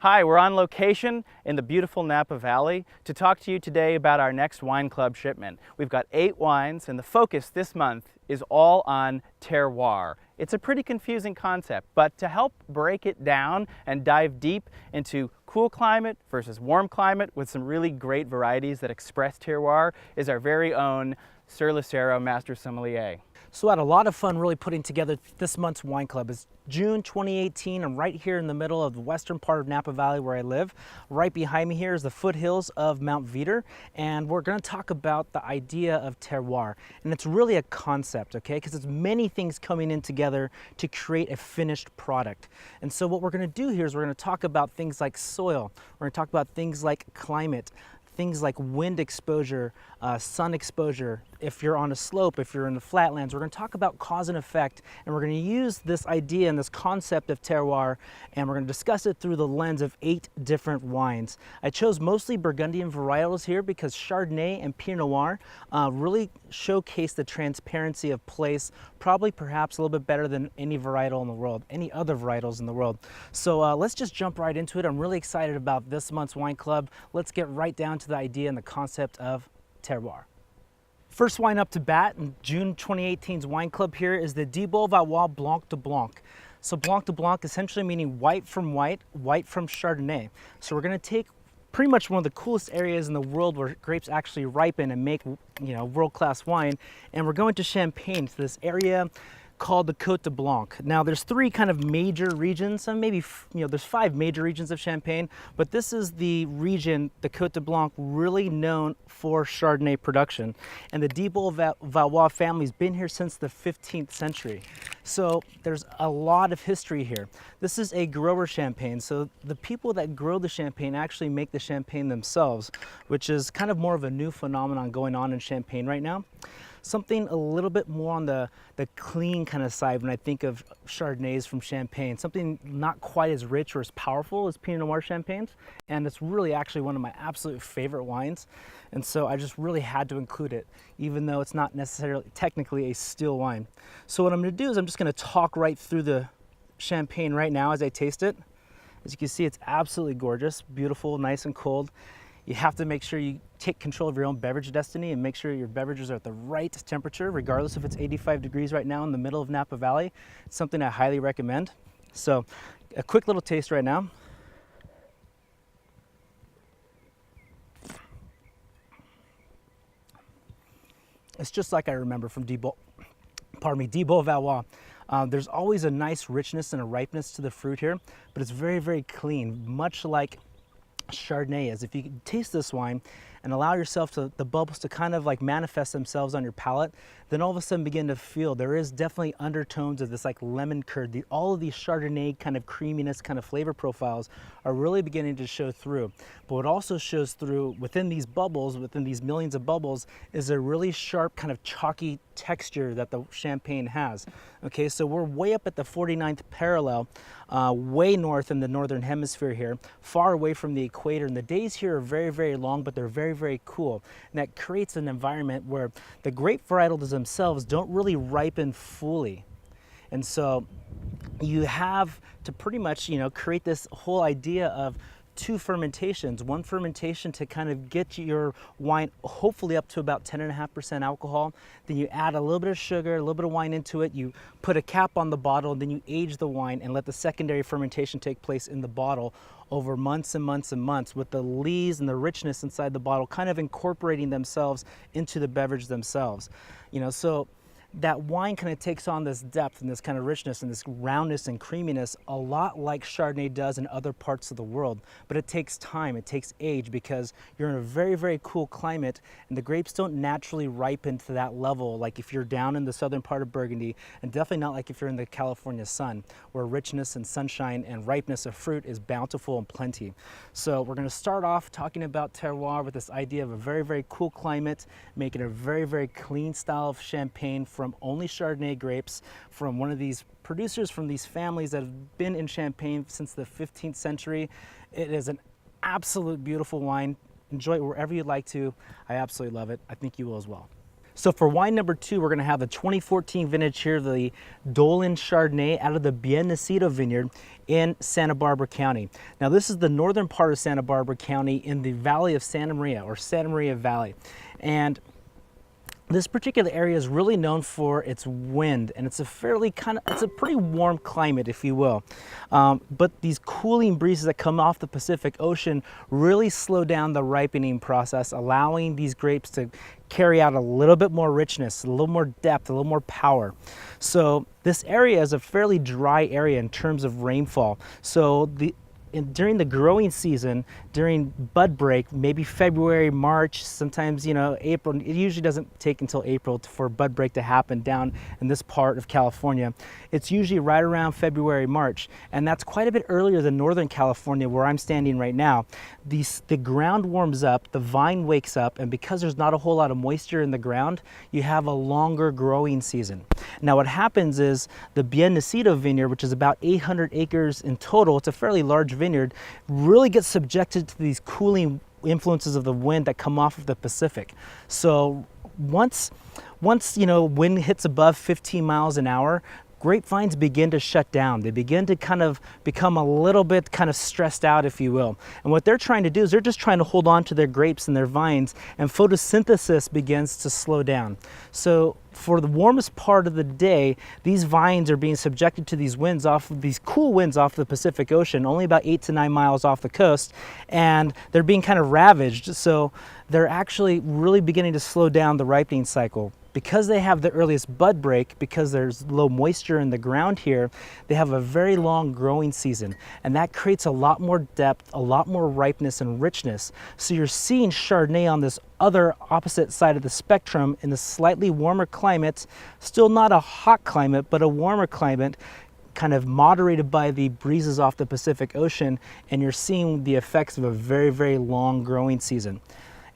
Hi, we're on location in the beautiful Napa Valley to talk to you today about our next wine club shipment. We've got 8 wines, and the focus this month is all on terroir. It's a pretty confusing concept, but to help break it down and dive deep into cool climate versus warm climate with some really great varieties that express terroir is our very own Sur Lucero Master Sommelier. So I had a lot of fun really putting together this month's wine club. It's June 2018. I'm right here in the middle of the western part of Napa Valley where I live. Right behind me here is the foothills of Mount Vidor, and we're going to talk about the idea of terroir. And it's really a concept, okay? Because it's many things coming in together to create a finished product. And so what we're going to do here is we're going to talk about things like soil. We're going to talk about things like climate, things like wind exposure, sun exposure, if you're on a slope, if you're in the flatlands. We're going to talk about cause and effect, and we're going to use this idea and this concept of terroir, and we're going to discuss it through the lens of 8 different wines. I chose mostly Burgundian varietals here because Chardonnay and Pinot Noir really showcase the transparency of place, probably perhaps a little bit better than any varietal in the world, any other varietals in the world. So let's just jump right into it. I'm really excited about this month's wine club. Let's get right down to the idea and the concept of terroir. First wine up to bat in June 2018's wine club here is the De Beaune Blanc de Blanc. So Blanc de Blanc essentially meaning white from white, white from Chardonnay. So we're going to take pretty much one of the coolest areas in the world where grapes actually ripen and make, world-class wine, and we're going to Champagne, to this area called the Cote De Blanc. Now there's 3 kind of major regions, and maybe there's 5 major regions of Champagne, but this is the region, the Cote De Blanc, really known for Chardonnay production. And the De Beaune family's been here since the 15th century. So there's a lot of history here. This is a grower champagne, so the people that grow the champagne actually make the champagne themselves, which is kind of more of a new phenomenon going on in Champagne right now. Something a little bit more on the clean kind of side when I think of Chardonnays from Champagne. Something not quite as rich or as powerful as Pinot Noir champagnes. And it's really actually one of my absolute favorite wines. And so I just really had to include it, even though it's not necessarily technically a still wine. So what I'm going to do is I'm just going to talk right through the Champagne right now as I taste it. As you can see, it's absolutely gorgeous, beautiful, nice and cold. You have to make sure you take control of your own beverage destiny and make sure your beverages are at the right temperature, regardless if it's 85 degrees right now in the middle of Napa Valley. It's something I highly recommend. So a quick little taste right now. It's just like I remember from De Beaune. There's always a nice richness and a ripeness to the fruit here, but it's very, very clean, much like Chardonnay is. If you taste this wine and allow yourself to the bubbles to kind of like manifest themselves on your palate, then all of a sudden begin to feel there is definitely undertones of this like lemon curd. All of these Chardonnay kind of creaminess kind of flavor profiles are really beginning to show through. But what also shows through within these bubbles, within these millions of bubbles, is a really sharp kind of chalky texture that the champagne has. Okay, so we're way up at the 49th parallel, way north in the northern hemisphere here, far away from the equator, and the days here are very, very long, but they're very, very cool. And that creates an environment where the grape varietals themselves don't really ripen fully. And so you have to pretty much, create this whole idea of 2 fermentations. One fermentation to kind of get your wine hopefully up to about 10.5% alcohol. Then you add a little bit of sugar, a little bit of wine into it. You put a cap on the bottle, and then you age the wine and let the secondary fermentation take place in the bottle over months and months and months, with the lees and the richness inside the bottle kind of incorporating themselves into the beverage themselves. So that wine kind of takes on this depth and this kind of richness and this roundness and creaminess a lot like Chardonnay does in other parts of the world. But it takes time, it takes age, because you're in a very, very cool climate, and the grapes don't naturally ripen to that level like if you're down in the southern part of Burgundy, and definitely not like if you're in the California sun, where richness and sunshine and ripeness of fruit is bountiful and plenty. So we're going to start off talking about terroir with this idea of a very, very cool climate, making a very, very clean style of champagne from only Chardonnay grapes, from one of these producers from these families that have been in Champagne since the 15th century. It is an absolute beautiful wine. Enjoy it wherever you'd like to. I absolutely love it. I think you will as well. So for wine number 2, we're going to have the 2014 vintage here, the Dolan Chardonnay out of the Nacido Vineyard in Santa Barbara County. Now this is the northern part of Santa Barbara County in the Valley of Santa Maria, or Santa Maria Valley. And this particular area is really known for its wind, and it's a it's a pretty warm climate, if you will. But these cooling breezes that come off the Pacific Ocean really slow down the ripening process, allowing these grapes to carry out a little bit more richness, a little more depth, a little more power. So this area is a fairly dry area in terms of rainfall. So during the growing season, during bud break, maybe February, March, sometimes, April, it usually doesn't take until April for bud break to happen down in this part of California. It's usually right around February, March, and that's quite a bit earlier than Northern California where I'm standing right now. The ground warms up, the vine wakes up, and because there's not a whole lot of moisture in the ground, you have a longer growing season. Now what happens is the Nacido vineyard, which is about 800 acres in total, it's a fairly large vineyard, really gets subjected to these cooling influences of the wind that come off of the Pacific. So once wind hits above 15 miles an hour, grapevines begin to shut down. They begin to kind of become a little bit kind of stressed out, if you will. And what they're trying to do is they're just trying to hold on to their grapes and their vines, and photosynthesis begins to slow down. So for the warmest part of the day, these vines are being subjected to these cool winds off the Pacific Ocean, only about 8 to 9 miles off the coast, and they're being kind of ravaged. So they're actually really beginning to slow down the ripening cycle. Because they have the earliest bud break, because there's low moisture in the ground here, they have a very long growing season, and that creates a lot more depth, a lot more ripeness and richness. So you're seeing Chardonnay on this other opposite side of the spectrum in the slightly warmer climate, still not a hot climate, but a warmer climate, kind of moderated by the breezes off the Pacific Ocean, and you're seeing the effects of a very, very long growing season.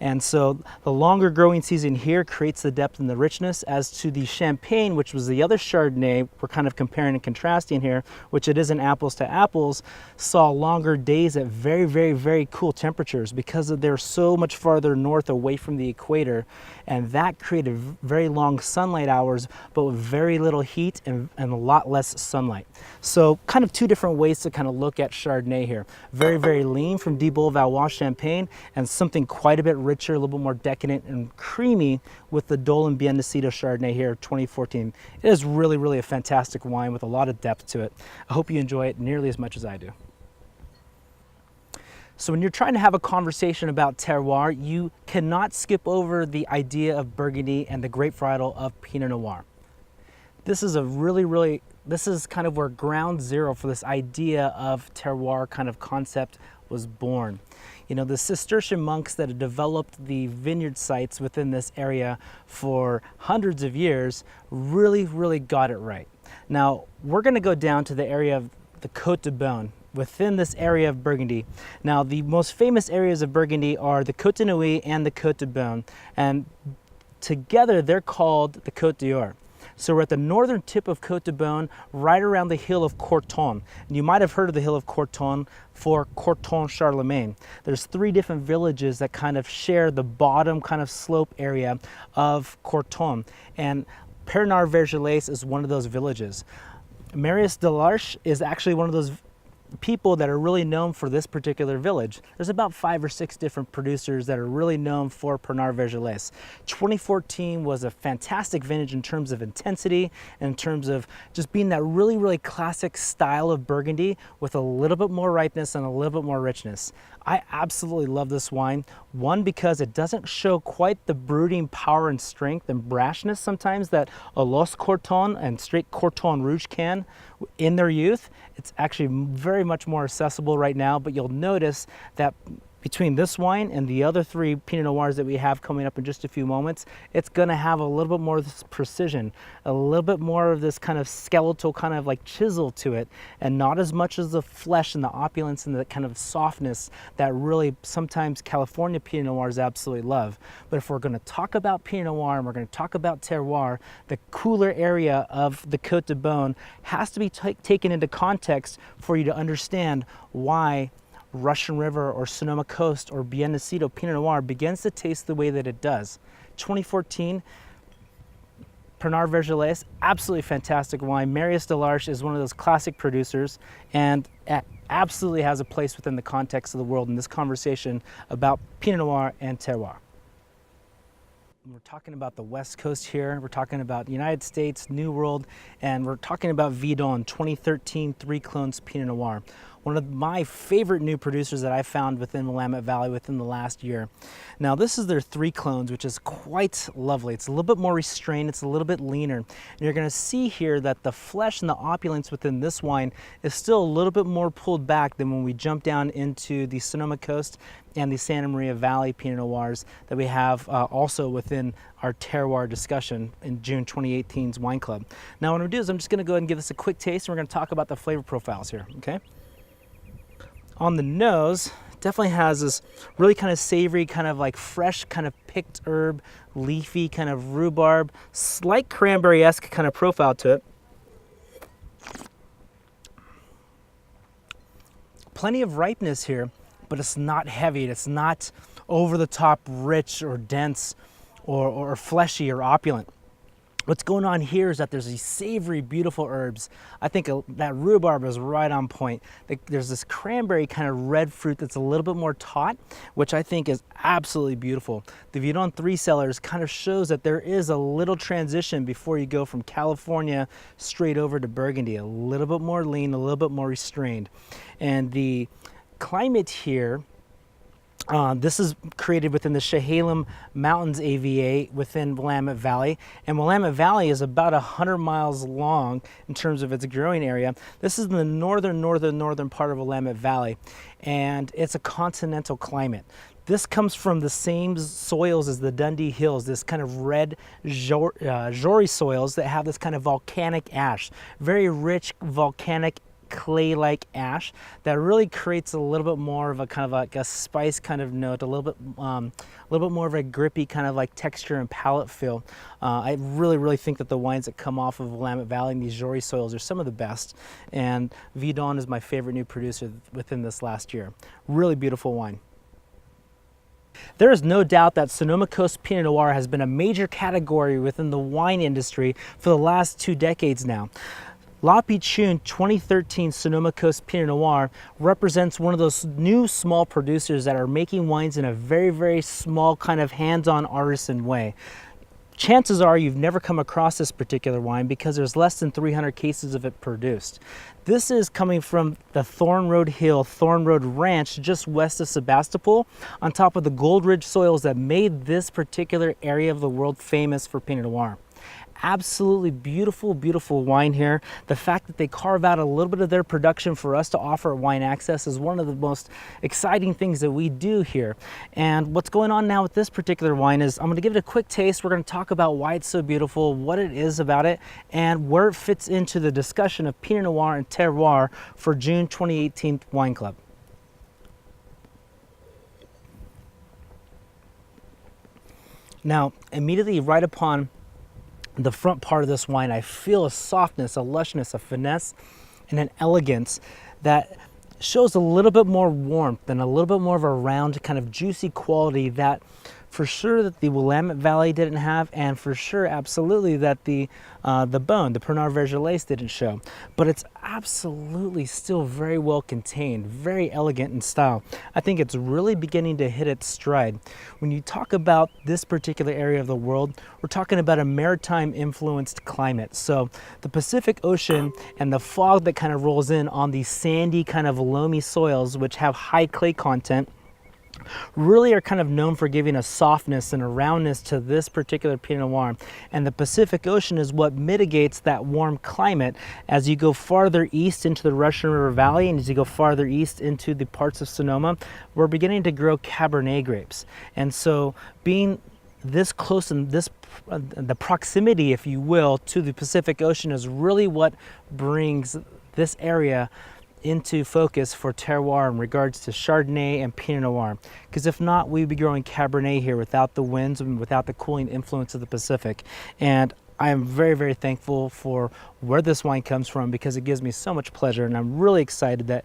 And so the longer growing season here creates the depth and the richness. As to the Champagne, which was the other Chardonnay, we're kind of comparing and contrasting here, which it isn't apples to apples, saw longer days at very, very, very cool temperatures because they're so much farther north away from the equator. And that created very long sunlight hours, but with very little heat and a lot less sunlight. So kind of two different ways to kind of look at Chardonnay here. Very, very lean from D. Valois Champagne, and something quite a bit richer, a little bit more decadent and creamy with the Dolan Nacido Chardonnay here, 2014. It is really, really a fantastic wine with a lot of depth to it. I hope you enjoy it nearly as much as I do. So when you're trying to have a conversation about terroir, you cannot skip over the idea of Burgundy and the grape varietal of Pinot Noir. This is this is kind of where ground zero for this idea of terroir kind of concept was born. The Cistercian monks that had developed the vineyard sites within this area for hundreds of years really, really got it right. Now, we're going to go down to the area of the Cote De Beaune, within this area of Burgundy. Now, the most famous areas of Burgundy are the Côte de Nuits and the Cote De Beaune, and together they're called the Côte d'Or. So we're at the northern tip of Cote De Beaune, right around the hill of Corton. And you might have heard of the hill of Corton for Corton Charlemagne. There's 3 different villages that kind of share the bottom kind of slope area of Corton. And Pernar Vergelesses is one of those villages. Marius Delarche is actually one of those people that are really known for this particular village. There's about 5 or 6 different producers that are really known for Pernar Vergelesses. 2014 was a fantastic vintage in terms of intensity, in terms of just being that really, really classic style of Burgundy with a little bit more ripeness and a little bit more richness. I absolutely love this wine. One, because it doesn't show quite the brooding power and strength and brashness sometimes that a Los Corton and straight Corton Rouge can in their youth. It's actually very much more accessible right now, but you'll notice that between this wine and the other 3 Pinot Noirs that we have coming up in just a few moments, it's gonna have a little bit more of this precision, a little bit more of this kind of skeletal kind of like chisel to it, and not as much as the flesh and the opulence and the kind of softness that really sometimes California Pinot Noirs absolutely love. But if we're gonna talk about Pinot Noir and we're gonna talk about terroir, the cooler area of the Cote de Beaune has to be taken into context for you to understand why Russian River or Sonoma Coast or Nacido Pinot Noir begins to taste the way that it does. 2014, Pinot Vergelesses, absolutely fantastic wine. Marius Delarche is one of those classic producers, and absolutely has a place within the context of the world in this conversation about Pinot Noir and Terroir. We're talking about the West Coast here. We're talking about the United States, New World, and we're talking about Vidon 2013 3 Clones Pinot Noir. One of my favorite new producers that I found within the Willamette Valley within the last year. Now this is their 3 Clones, which is quite lovely. It's a little bit more restrained, it's a little bit leaner. And you're gonna see here that the flesh and the opulence within this wine is still a little bit more pulled back than when we jump down into the Sonoma coast and the Santa Maria Valley Pinot Noirs that we have also within our terroir discussion in June 2018's Wine Club. Now what I'm gonna do is I'm just gonna go ahead and give this a quick taste, and we're gonna talk about the flavor profiles here, okay? On the nose, definitely has this really kind of savory, kind of like fresh, kind of picked herb, leafy, kind of rhubarb, slight cranberry-esque kind of profile to it. Plenty of ripeness here, but it's not heavy. It's not over the top rich or dense or fleshy or opulent. What's going on here is that there's these savory, beautiful herbs. I think that rhubarb is right on point. There's this cranberry kind of red fruit that's a little bit more taut, which I think is absolutely beautiful. The Vidon 3 cellars kind of shows that there is a little transition before you go from California straight over to Burgundy. A little bit more lean, a little bit more restrained. And the climate here, this is created within the Chehalem Mountains AVA within Willamette Valley. And Willamette Valley is about 100 miles long in terms of its growing area. This is in the northern part of Willamette Valley. And it's a continental climate. This comes from the same soils as the Dundee Hills, this kind of red Jory soils that have this kind of volcanic ash. Very rich volcanic clay-like ash that really creates a little bit more of a kind of like a spice kind of note, a little bit more of a grippy kind of like texture and palate feel. I really think that the wines that come off of Willamette Valley and these Jory soils are some of the best, and Vidon is my favorite new producer within this last year. Really beautiful wine. There is no doubt that Sonoma Coast Pinot Noir has been a major category within the wine industry for the last 2 decades now. La Pitchoune 2013 Sonoma Coast Pinot Noir represents one of those new small producers that are making wines in a very small kind of hands-on artisan way. Chances are you've never come across this particular wine because there's less than 300 cases of it produced. This is coming from the Thorn Road Hill, Thorn Road Ranch just west of Sebastopol, on top of the Gold Ridge soils that made this particular area of the world famous for Pinot Noir. Absolutely beautiful wine here. The fact that they carve out a little bit of their production for us to offer wine access is one of the most exciting things that we do here. And what's going on now with this particular wine is I'm going to give it a quick taste. We're going to talk about why it's so beautiful, what it is about it, and where it fits into the discussion of Pinot Noir and Terroir for June 2018 Wine Club. Now, immediately right upon the front part of this wine, I feel a softness, a lushness, a finesse, and an elegance that shows a little bit more warmth and a little bit more of a round kind of juicy quality that for sure that the Willamette Valley didn't have, and for sure absolutely that the Beaune, the Pinot Vergelesses didn't show. But it's absolutely still very well contained, very elegant in style. I think it's really beginning to hit its stride. When you talk about this particular area of the world, we're talking about a maritime influenced climate. So the Pacific Ocean and the fog that kind of rolls in on these sandy kind of loamy soils which have high clay content really are kind of known for giving a softness and a roundness to this particular Pinot Noir. And the Pacific Ocean is what mitigates that warm climate as you go farther east into the Russian River Valley and as you go farther east into the parts of Sonoma, we're beginning to grow Cabernet grapes. And so being this close and this the proximity, if you will, to the Pacific Ocean is really what brings this area into focus for terroir in regards to Chardonnay and Pinot Noir. Because if not, we'd be growing Cabernet here without the winds and without the cooling influence of the Pacific. And I am very thankful for where this wine comes from because it gives me so much pleasure, and I'm really excited that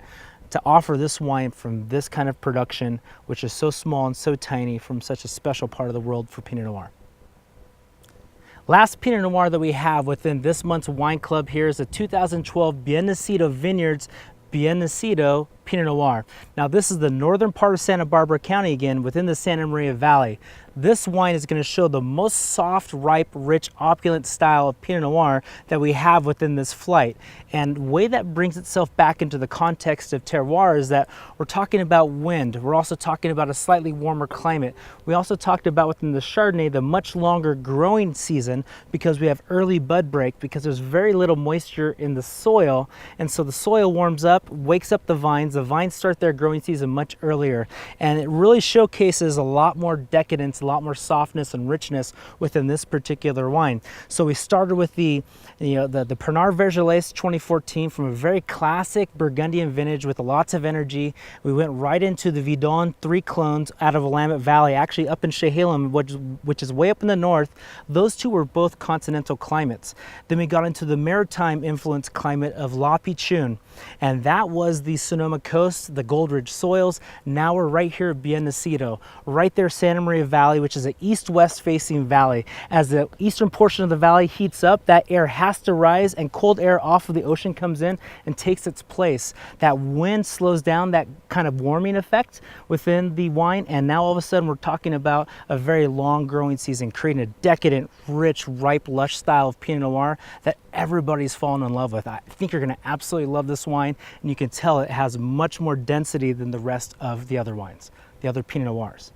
to offer this wine from this kind of production, which is so small and so tiny from such a special part of the world for Pinot Noir. Last Pinot Noir that we have within this month's wine club here is a 2012 Bien Nacido Vineyards Bien Nacido Pinot Noir. Now this is the northern part of Santa Barbara County again, within the Santa Maria Valley. This wine is going to show the most soft, ripe, rich, opulent style of Pinot Noir that we have within this flight. And the way that brings itself back into the context of terroir is that we're talking about wind. We're also talking about a slightly warmer climate. We also talked about within the Chardonnay the much longer growing season because we have early bud break because there's very little moisture in the soil. And so the soil warms up, wakes up the vines start their growing season much earlier. And it really showcases a lot more decadence, a lot more softness and richness within this particular wine. So we started with the Pinot Noir Vergelesses 2014 from a very classic Burgundian vintage with lots of energy. We went right into the Vidon 3 clones out of Willamette Valley, actually up in Chehalem, which is way up in the north. Those two were both continental climates. Then we got into the maritime influence climate of La Pitchoune, and that was the Sonoma coast, the Gold Ridge soils. Now we're right here at Bien Nacido, right there Santa Maria Valley, which is an east-west facing valley. As the eastern portion of the valley heats up, that air has to rise and cold air off of the ocean comes in and takes its place. That wind slows down that kind of warming effect within the wine, and now all of a sudden we're talking about a very long growing season, creating a decadent, rich, ripe, lush style of Pinot Noir that everybody's fallen in love with. I think you're going to absolutely love this wine, and you can tell it has much more density than the rest of the other wines, the other Pinot Noirs.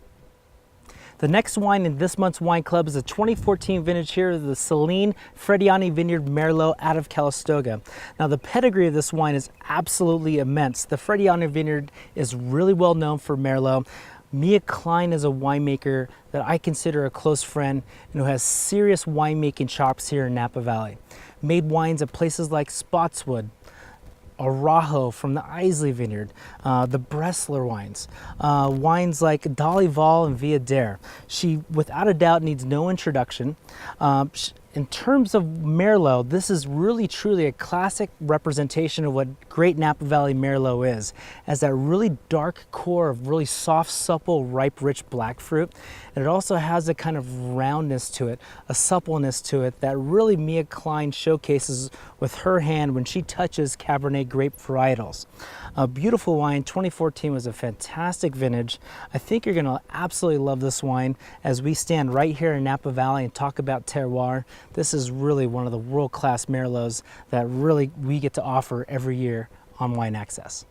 The next wine in this month's wine club is a 2014 vintage here, the Selene Frediani Vineyard Merlot out of Calistoga. Now the pedigree of this wine is absolutely immense. The Frediani Vineyard is really well known for Merlot. Mia Klein is a winemaker that I consider a close friend and who has serious winemaking chops here in Napa Valley. Made wines at places like Spotswood, Arajo from the Islay Vineyard, the Bressler wines, wines like Dalival and Villadere. She, without a doubt, needs no introduction. In terms of Merlot, this is really truly a classic representation of what great Napa Valley Merlot is, as that really dark core of really soft, supple, ripe, rich black fruit. And it also has a kind of roundness to it, a suppleness to it that really Mia Klein showcases with her hand when she touches Cabernet grape varietals. A beautiful wine. 2014 was a fantastic vintage. I think you're going to absolutely love this wine as we stand right here in Napa Valley and talk about terroir. This is really one of the world-class Merlots that really we get to offer every year on Wine Access.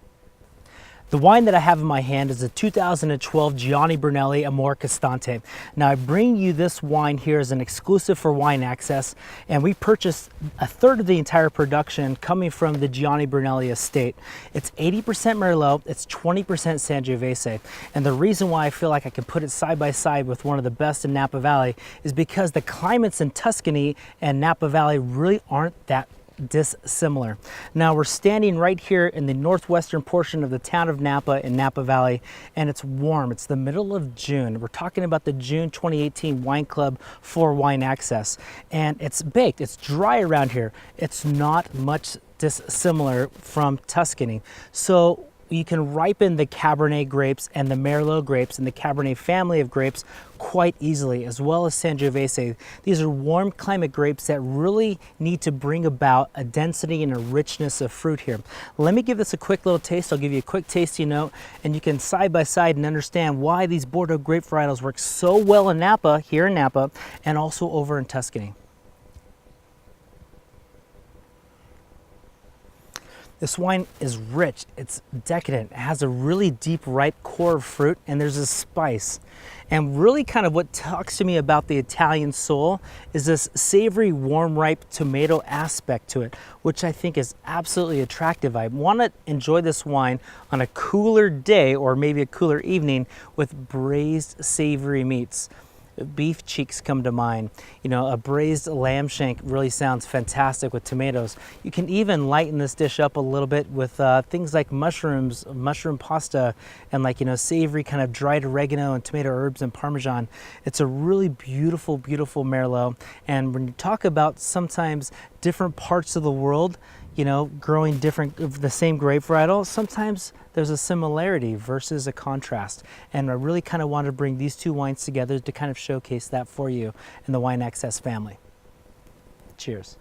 The wine that I have in my hand is a 2012 Gianni Brunelli Amor Constante. Now I bring you this wine here as an exclusive for Wine Access, and we purchased a third of the entire production coming from the Gianni Brunelli estate. It's 80% Merlot, it's 20% Sangiovese, and the reason why I feel like I can put it side by side with one of the best in Napa Valley is because the climates in Tuscany and Napa Valley really aren't that dissimilar. Now we're standing right here in the northwestern portion of the town of Napa in Napa Valley, and it's warm. It's the middle of June. We're talking about the June 2018 Wine Club for Wine Access, and it's baked. It's dry around here. It's not much dissimilar from Tuscany. So you can ripen the Cabernet grapes and the Merlot grapes and the Cabernet family of grapes quite easily, as well as Sangiovese. These are warm climate grapes that really need to bring about a density and a richness of fruit here. Let me give this a quick little taste. I'll give you a quick tasting note, and you can side by side and understand why these Bordeaux grape varietals work so well in Napa, here in Napa, and also over in Tuscany. This wine is rich, it's decadent, it has a really deep, ripe core of fruit, and there's a spice. And really kind of what talks to me about the Italian soul is this savory, warm, ripe tomato aspect to it, which I think is absolutely attractive. I want to enjoy this wine on a cooler day or maybe a cooler evening with braised savory meats. Beef cheeks come to mind. You know, a braised lamb shank really sounds fantastic with tomatoes. You can even lighten this dish up a little bit with things like mushrooms, mushroom pasta, and like, you know, savory kind of dried oregano and tomato herbs and Parmesan. It's a really beautiful, beautiful Merlot. And when you talk about sometimes different parts of the world, you know, growing different, the same grape varietal, sometimes there's a similarity versus a contrast. And I really kind of want to bring these two wines together to kind of showcase that for you in the Wine Access family. Cheers.